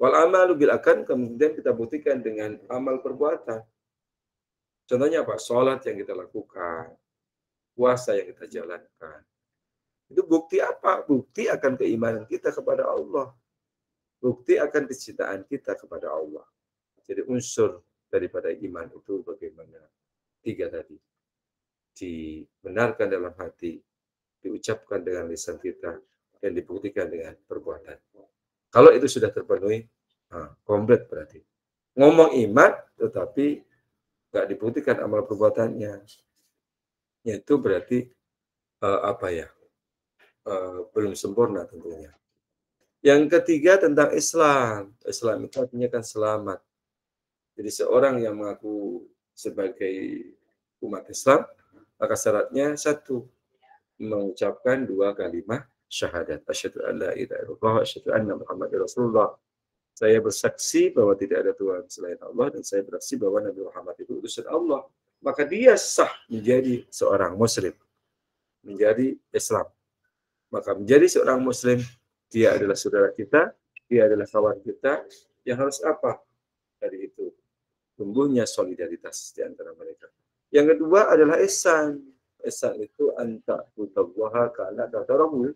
[SPEAKER 1] wal amalu bil arkan, kemudian kita buktikan dengan amal perbuatan. Contohnya apa? Salat yang kita lakukan, puasa yang kita jalankan. Itu bukti apa? Bukti akan keimanan kita kepada Allah. Bukti akan kecintaan kita kepada Allah. Jadi unsur daripada iman itu bagaimana? 3 tadi. Dibenarkan dalam hati, diucapkan dengan lisan kita, dan dibuktikan dengan perbuatan. Kalau itu sudah terpenuhi, komplit berarti. Ngomong iman, tetapi nggak dibuktikan amal perbuatannya. Itu berarti belum sempurna tentunya. Yang ketiga tentang Islam. Islam itu artinya kan selamat. Jadi seorang yang mengaku sebagai umat Islam, maka syaratnya 1, mengucapkan dua kalimat syahadat. Asyhadu an la ilaha illallah wa asyhadu anna Muhammadar Rasulullah. Saya bersaksi bahwa tidak ada Tuhan selain Allah dan saya bersaksi bahwa Nabi Muhammad itu utusan Allah. Maka dia sah menjadi seorang muslim, menjadi Islam. Maka menjadi seorang muslim, dia adalah saudara kita, dia adalah kawan kita, yang harus apa? Dari itu tumbuhnya solidaritas di antara mereka. Yang kedua adalah ihsan. Ihsan itu anta utallaha kana tarahu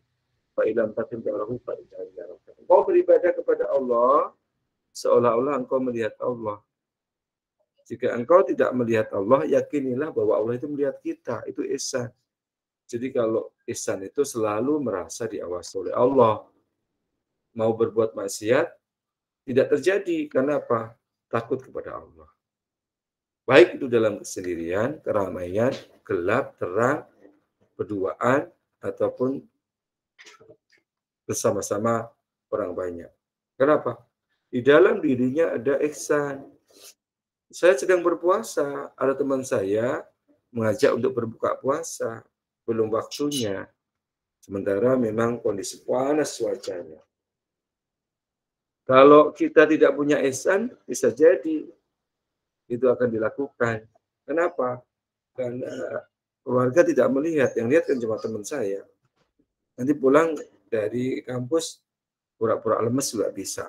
[SPEAKER 1] fa ilam tatim tarahu fa innahu. Engkau beribadah kepada Allah seolah-olah engkau melihat Allah. Jika engkau tidak melihat Allah, yakinilah bahwa Allah itu melihat kita. Itu ihsan. Jadi kalau ihsan itu selalu merasa diawasi oleh Allah. Mau berbuat maksiat tidak terjadi. Karena apa? Takut kepada Allah. Baik itu dalam kesendirian, keramaian, gelap, terang, berduaan, ataupun bersama-sama orang banyak. Kenapa? Di dalam dirinya ada ihsan. Saya sedang berpuasa, ada teman saya mengajak untuk berbuka puasa, belum waktunya. Sementara memang kondisi panas cuacanya. Kalau kita tidak punya ihsan, bisa jadi itu akan dilakukan. Kenapa? Karena keluarga tidak melihat, yang lihat kan cuma teman saya. Nanti pulang dari kampus, pura-pura lemes juga bisa.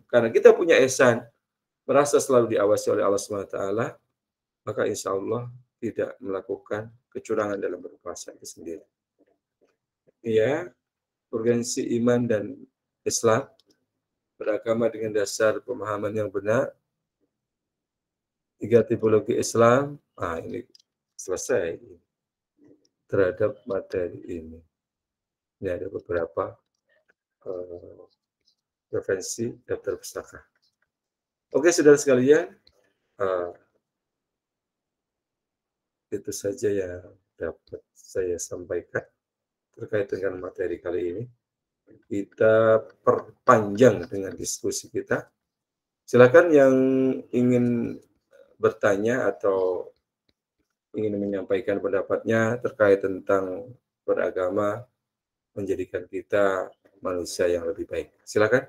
[SPEAKER 1] Karena kita punya ihsan, merasa selalu diawasi oleh Allah SWT, maka insya Allah tidak melakukan kecurangan dalam berpuasa itu sendiri. Ya, urgensi iman dan Islam, beragama dengan dasar pemahaman yang benar, 3 tipologi Islam, ini selesai terhadap materi ini. Ini ada beberapa referensi daftar pustaka. Oke, saudara sekalian, itu saja yang dapat saya sampaikan terkait dengan materi kali ini. Kita perpanjang dengan diskusi kita. Silakan yang ingin bertanya atau ingin menyampaikan pendapatnya terkait tentang beragama menjadikan kita manusia yang lebih baik. Silakan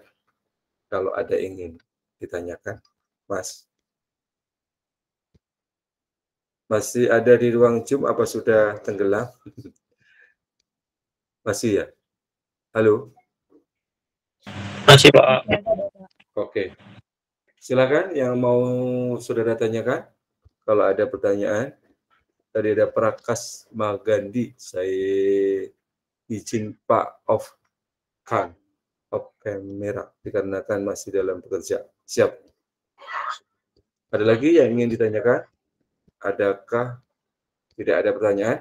[SPEAKER 1] kalau ada ingin ditanyakan, Mas. Masih ada di ruang Zoom apa sudah tenggelam? Masih ya? Halo?
[SPEAKER 2] Masih, Pak.
[SPEAKER 1] Oke. Silakan yang mau saudara tanyakan. Kalau ada pertanyaan. Tadi ada Prakas Magandi. Saya izin Pak off kamera dikarenakan masih dalam bekerja. Siap. Ada lagi yang ingin ditanyakan? Adakah tidak ada pertanyaan?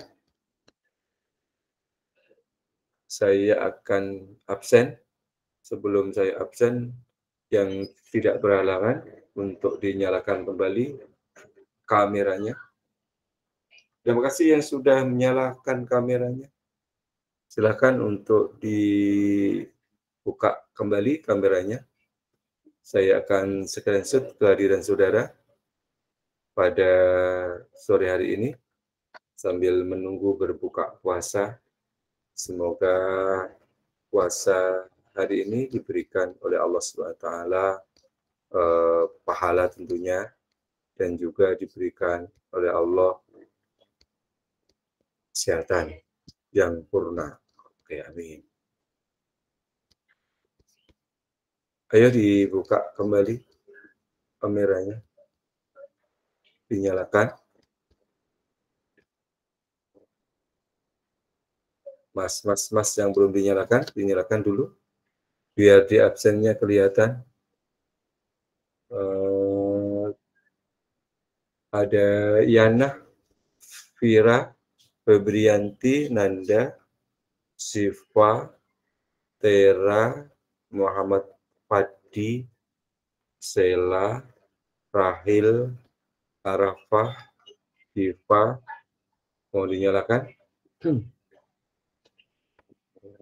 [SPEAKER 1] Saya akan absen. Sebelum saya absen, yang tidak berhalangan untuk dinyalakan kembali kameranya. Terima kasih yang sudah menyalakan kameranya. Silakan untuk dibuka kembali kameranya. Saya akan screenshot kehadiran saudara pada sore hari ini sambil menunggu berbuka puasa. Semoga puasa hari ini diberikan oleh Allah SWT pahala tentunya, dan juga diberikan oleh Allah kesehatan yang purna. Oke, amin. Ayo dibuka kembali kameranya. Dinyalakan. Mas yang belum dinyalakan dulu. Biar di absennya kelihatan. Ada Yana, Vira, Febrianti, Nanda, Siva, Tera, Muhammad Fadi, Sela, Rahil, Arafah, Diva. Mau dinyalakan?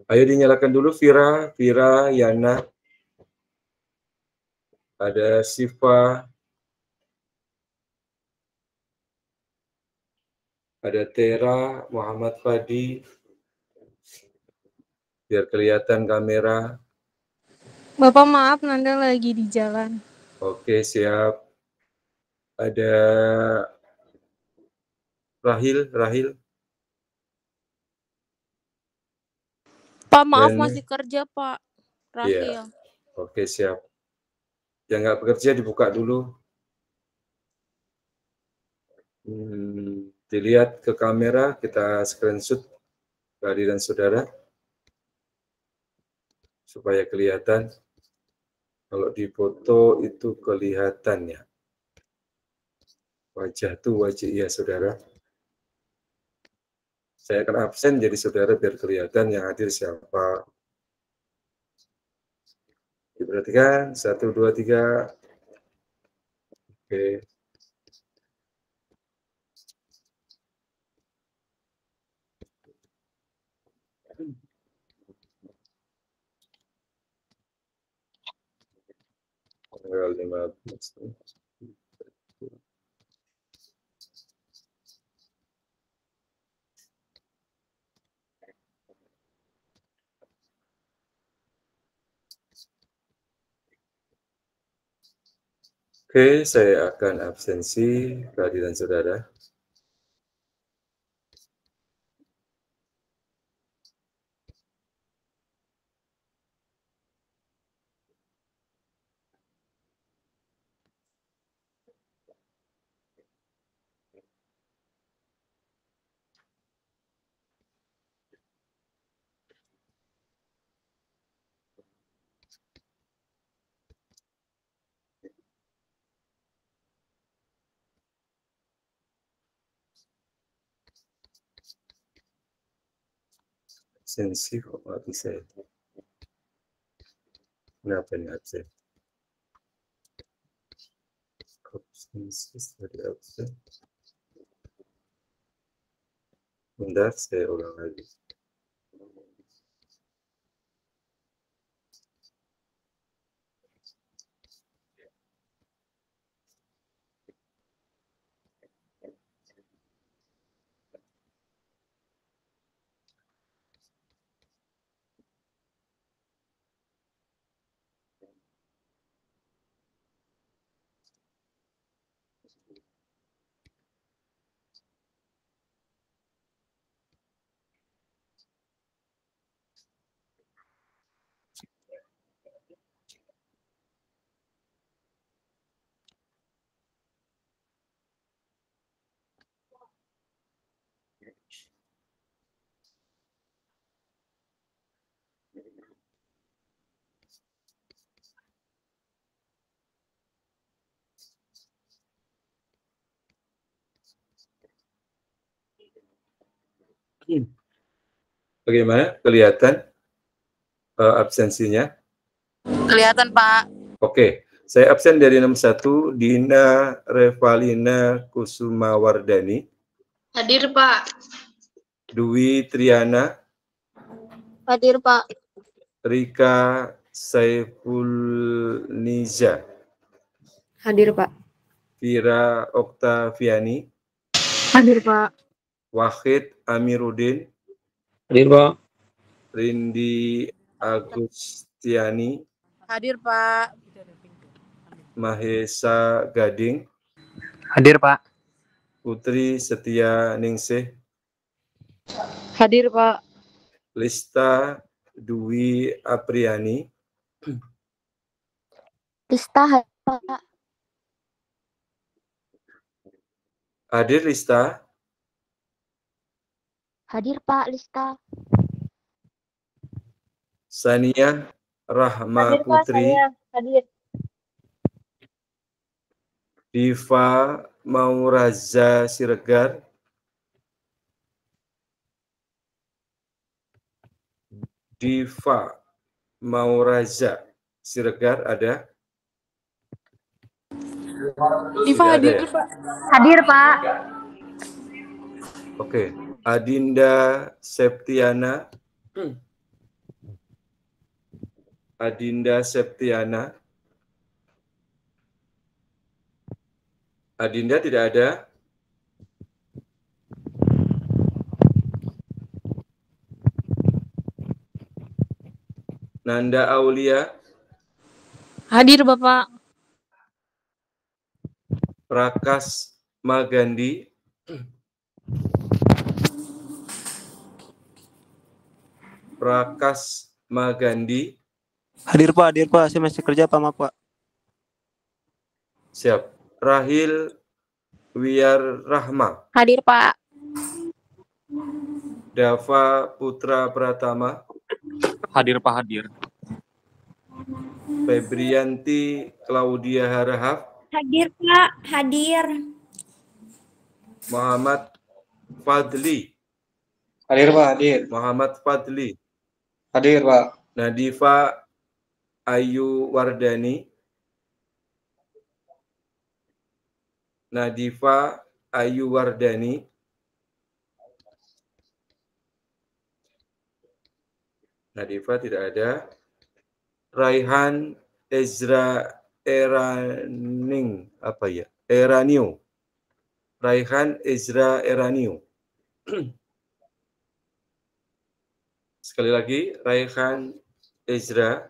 [SPEAKER 1] Ayo dinyalakan dulu Vira, Yana. Ada Siva, ada Tera, Muhammad Fadi, biar kelihatan kamera.
[SPEAKER 3] Bapak maaf, Nanda lagi di jalan.
[SPEAKER 1] Oke, siap. Ada Rahil.
[SPEAKER 4] Pak, maaf
[SPEAKER 1] Dan,
[SPEAKER 4] masih kerja, Pak. Rahil.
[SPEAKER 1] iya. Oke, siap. Yang nggak bekerja dibuka dulu. Dilihat ke kamera, kita screenshot kehadiran saudara supaya kelihatan. Kalau di foto itu kelihatannya wajah tuh wajah iya saudara. Saya akan absen jadi saudara biar kelihatan yang hadir siapa. Diperhatikan 1, 2, 3. Oke. Tanggal 15. Oke, saya akan absensi kehadiran saudara. Absensi kok nggak bisa ya? Kenapa ini absen? Absensi dari absen. Bentar, saya ulang lagi. Bagaimana? Kelihatan absensinya?
[SPEAKER 4] Kelihatan, Pak.
[SPEAKER 1] Oke, saya absen dari nomor 1, Dina Revalina Kusumawardani.
[SPEAKER 5] Hadir, Pak.
[SPEAKER 1] Dwi Triana.
[SPEAKER 5] Hadir, Pak.
[SPEAKER 1] Rika Saifulniza.
[SPEAKER 5] Hadir, Pak.
[SPEAKER 1] Vira Oktaviani.
[SPEAKER 5] Hadir, Pak.
[SPEAKER 1] Wahid Amiruddin.
[SPEAKER 2] Hadir, Pak.
[SPEAKER 1] Rindi Agustiani.
[SPEAKER 4] Hadir, Pak.
[SPEAKER 1] Mahesa Gading.
[SPEAKER 2] Hadir, Pak.
[SPEAKER 1] Putri Setia Ningsih.
[SPEAKER 5] Hadir, Pak.
[SPEAKER 1] Lista Dwi Apriani.
[SPEAKER 5] Lista, hadir, Pak.
[SPEAKER 1] Hadir Lista.
[SPEAKER 5] Hadir, Pak. Lista.
[SPEAKER 1] Sania Rahma
[SPEAKER 5] Hadir, Pak.
[SPEAKER 1] Putri.
[SPEAKER 5] Saya hadir.
[SPEAKER 1] Diva Mauraza Siregar. Diva Mauraza Siregar ada?
[SPEAKER 4] Diva hadir,
[SPEAKER 1] ya?
[SPEAKER 4] Pak.
[SPEAKER 5] Hadir, Pak.
[SPEAKER 1] Oke. Adinda Septiana. Adinda Septiana. Adinda tidak ada? Nanda Aulia,
[SPEAKER 3] Hadir Bapak.
[SPEAKER 1] Prakas Magandi, Prakas Magandi.
[SPEAKER 2] Hadir Pak, saya masih kerja Pak, maaf Pak.
[SPEAKER 1] Siap. Rahil Wiyar Rahma,
[SPEAKER 5] Hadir Pak.
[SPEAKER 1] Dava Putra Pratama,
[SPEAKER 2] Hadir Pak, hadir.
[SPEAKER 1] Febrianti Claudia Harahap,
[SPEAKER 5] Hadir Pak. Hadir.
[SPEAKER 1] Muhammad Fadli,
[SPEAKER 2] Hadir Pak, hadir.
[SPEAKER 1] Muhammad Fadli,
[SPEAKER 2] Hadir Pak.
[SPEAKER 1] Nadifa Ayu Wardani, Nadifa Ayu Wardani, Nadifa tidak ada. Raihan Ezra Eraning, apa ya? Eranio. Raihan Ezra Eranio. Sekali lagi, Raihan Ezra.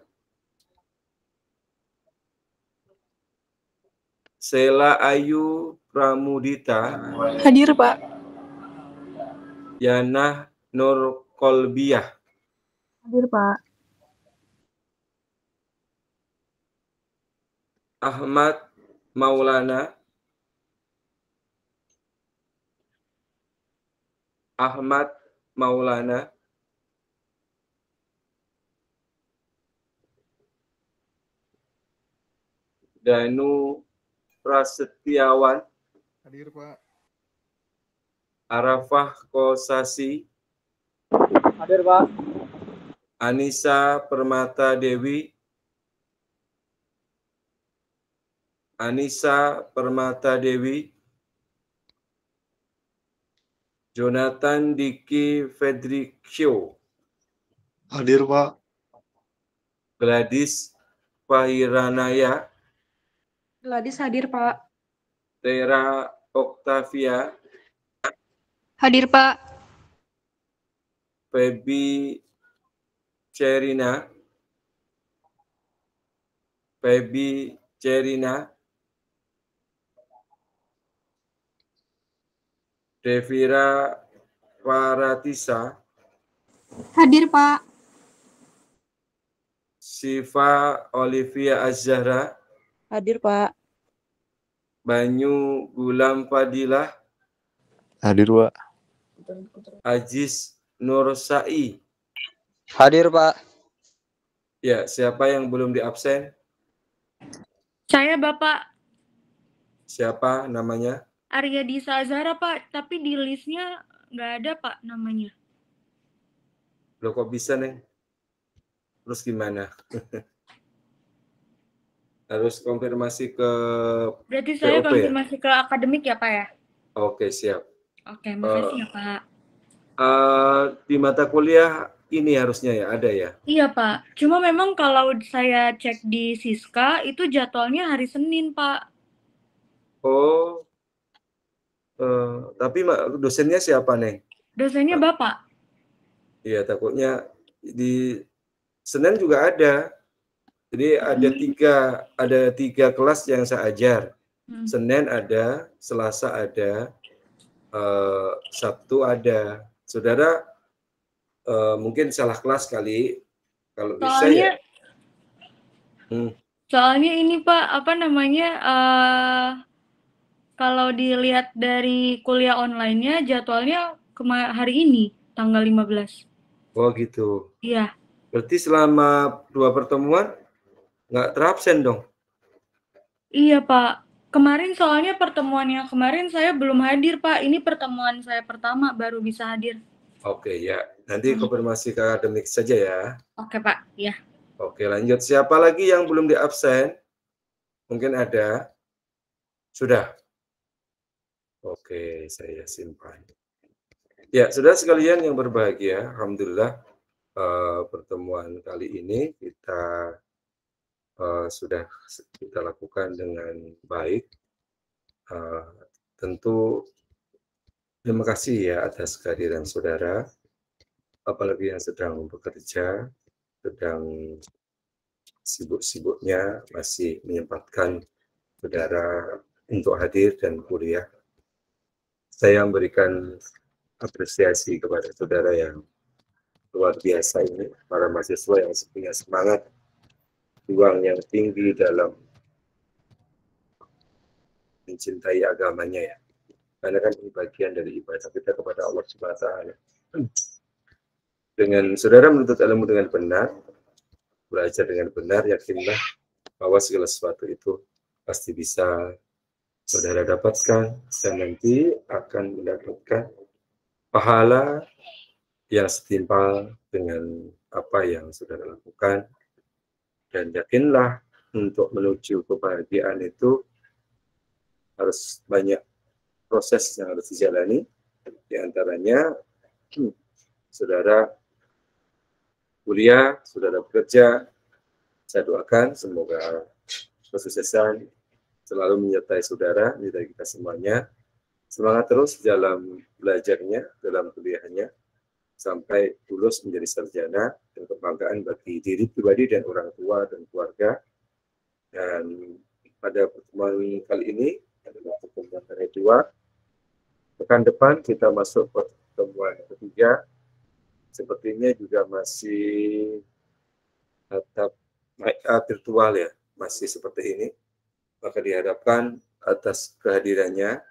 [SPEAKER 1] Sela Ayu Pramudita,
[SPEAKER 3] Hadir Pak.
[SPEAKER 1] Yanah Nur Kolbiah,
[SPEAKER 3] Hadir Pak.
[SPEAKER 1] Ahmad Maulana, Ahmad Maulana, Danu Prasetyawan,
[SPEAKER 6] Hadir Pak.
[SPEAKER 1] Arafah Kosasi,
[SPEAKER 2] Hadir Pak.
[SPEAKER 1] Anissa Permata Dewi, Anissa Permata Dewi, Jonathan Diki Fedricio,
[SPEAKER 6] Hadir Pak.
[SPEAKER 1] Gladys Fahiranaya,
[SPEAKER 3] Gladys hadir Pak.
[SPEAKER 1] Tera Octavia,
[SPEAKER 3] Hadir Pak.
[SPEAKER 1] Feby Cerina, Feby Cerina, Devira Paratisa,
[SPEAKER 3] Hadir Pak.
[SPEAKER 1] Siva Olivia Azhara,
[SPEAKER 4] Hadir Pak.
[SPEAKER 1] Banyu Gulam Fadilah,
[SPEAKER 6] Hadir Pak.
[SPEAKER 1] Aziz Nur Sai.
[SPEAKER 2] Hadir Pak.
[SPEAKER 1] Ya, siapa yang belum diabsen?
[SPEAKER 7] Saya Bapak
[SPEAKER 1] Siapa namanya?
[SPEAKER 7] Arya Disa Azhara Pak, tapi di listnya nggak ada Pak namanya.
[SPEAKER 1] Loh kok bisa, Neng? Terus gimana? Harus konfirmasi ke...
[SPEAKER 7] Berarti saya
[SPEAKER 1] POP ya?
[SPEAKER 7] konfirmasi ke akademik ya Pak ya?
[SPEAKER 1] Oke, siap.
[SPEAKER 7] Oke, makasih ya Pak.
[SPEAKER 1] Di mata kuliah ini harusnya ya, ada ya?
[SPEAKER 7] Iya Pak, cuma memang kalau saya cek di Siska itu jadwalnya hari Senin Pak.
[SPEAKER 1] Oh, tapi dosennya siapa, Neng?
[SPEAKER 7] Dosennya Bapak.
[SPEAKER 1] Iya, takutnya di Senin juga ada. Jadi ada tiga kelas yang saya ajar. Senin ada, Selasa ada, Sabtu ada. Saudara mungkin salah kelas kali. Kalau bisa ya.
[SPEAKER 7] Soalnya ini Pak, apa namanya? Kalau dilihat dari kuliah online-nya jadwalnya hari ini, tanggal 15.
[SPEAKER 1] Oh gitu.
[SPEAKER 7] Iya.
[SPEAKER 1] Berarti selama 2 pertemuan nggak terabsen dong?
[SPEAKER 7] Iya Pak. Kemarin soalnya pertemuan yang kemarin saya belum hadir Pak. Ini pertemuan saya pertama baru bisa hadir.
[SPEAKER 1] Oke ya. Nanti konfirmasi ke akademik saja ya.
[SPEAKER 7] Oke Pak. Ya.
[SPEAKER 1] Oke lanjut. Siapa lagi yang belum diabsen? Mungkin ada. Sudah. Oke, saya simpan. Ya, saudara sekalian yang berbahagia, alhamdulillah pertemuan kali ini kita sudah kita lakukan dengan baik. Tentu terima kasih ya atas kehadiran saudara, apalagi yang sedang bekerja, sedang sibuk-sibuknya masih menyempatkan saudara untuk hadir dan kuliah. Saya memberikan apresiasi kepada saudara yang luar biasa ini, para mahasiswa yang punya semangat, juang yang tinggi dalam mencintai agamanya ya. Karena kan ini bagian dari ibadah kita kepada Allah Subhanahu wa taala. Dengan saudara menuntut ilmu dengan benar, belajar dengan benar, yakinlah bahwa segala sesuatu itu pasti bisa saudara dapatkan dan nanti akan mendapatkan pahala yang setimpal dengan apa yang saudara lakukan. Dan yakinlah untuk menuju kebahagiaan itu harus banyak proses yang harus dijalani. Di antaranya saudara kuliah, saudara bekerja. Saya doakan semoga kesuksesan selalu menyertai saudara, menyertai kita semuanya. Semangat terus dalam belajarnya, dalam kuliahnya, sampai lulus menjadi sarjana dan kebanggaan bagi diri pribadi dan orang tua dan keluarga. Dan pada pertemuan kali ini adalah pertemuan kedua. Pekan depan kita masuk pertemuan ketiga. Sepertinya juga masih tetap virtual ya, masih seperti ini. Maka diharapkan atas kehadirannya,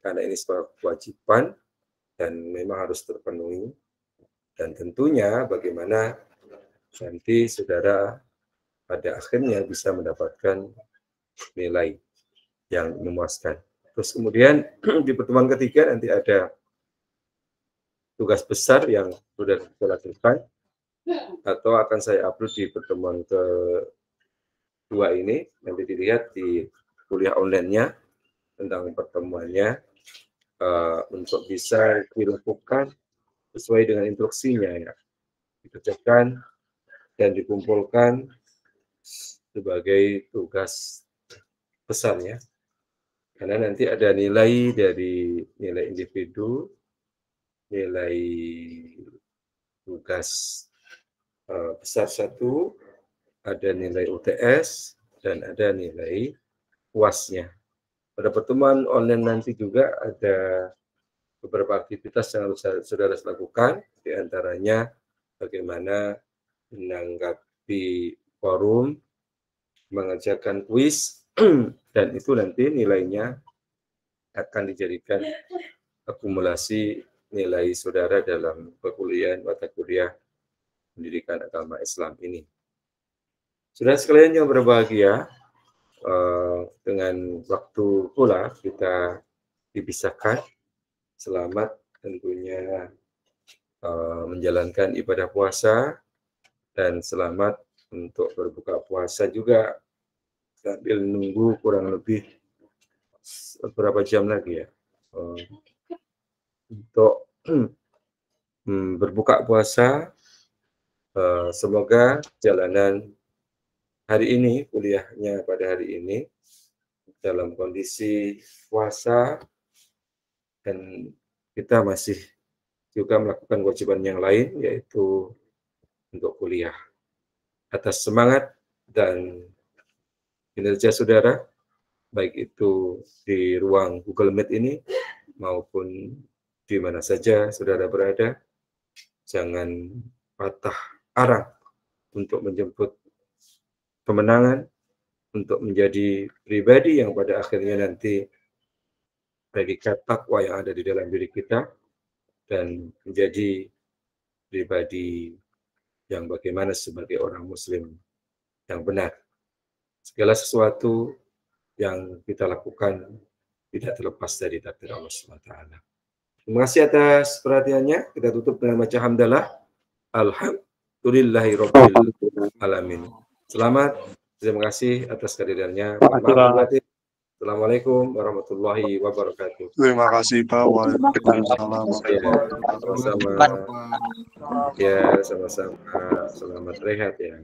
[SPEAKER 1] karena ini sebuah kewajiban dan memang harus terpenuhi. Dan tentunya bagaimana nanti saudara pada akhirnya bisa mendapatkan nilai yang memuaskan. Terus kemudian di pertemuan ketiga nanti ada tugas besar yang sudah kita lakukan atau akan saya upload di pertemuan kedua ini. Nanti dilihat di kuliah online-nya tentang pertemuannya untuk bisa dilumpuhkan sesuai dengan instruksinya ya, dikerjakan dan dikumpulkan sebagai tugas besarnya. Karena nanti ada nilai dari nilai individu, nilai tugas besar 1, ada nilai UTS, dan ada nilai UAS-nya. Pada pertemuan online nanti juga ada beberapa aktivitas yang harus saudara lakukan, di antaranya bagaimana menanggapi forum, mengerjakan kuis, dan itu nanti nilainya akan dijadikan akumulasi nilai saudara dalam perkuliahan mata kuliah pendidikan agama Islam ini. Saudara sekalian yang berbahagia, dengan waktu pula kita dipisahkan. Selamat tentunya menjalankan ibadah puasa dan selamat untuk berbuka puasa juga sambil nunggu kurang lebih beberapa jam lagi ya untuk berbuka puasa. Semoga jalanan hari ini, kuliahnya pada hari ini dalam kondisi puasa dan kita masih juga melakukan kewajiban yang lain, yaitu untuk kuliah. Atas semangat dan kinerja saudara, baik itu di ruang Google Meet ini maupun di mana saja saudara berada, jangan patah arang untuk menjemput kemenangan, untuk menjadi pribadi yang pada akhirnya nanti predikat takwa yang ada di dalam diri kita, dan menjadi pribadi yang bagaimana sebagai orang muslim yang benar. Segala sesuatu yang kita lakukan tidak terlepas dari takdir Allah SWT. Terima kasih atas perhatiannya. Kita tutup dengan baca hamdalah. Alhamdulillahirabbil alamin. Selamat, terima kasih atas kehadirannya. Assalamualaikum warahmatullahi wabarakatuh.
[SPEAKER 6] Terima kasih Pak. Waalaikumsalam.
[SPEAKER 1] Sama-sama. Ya, sama-sama. Selamat rehat ya.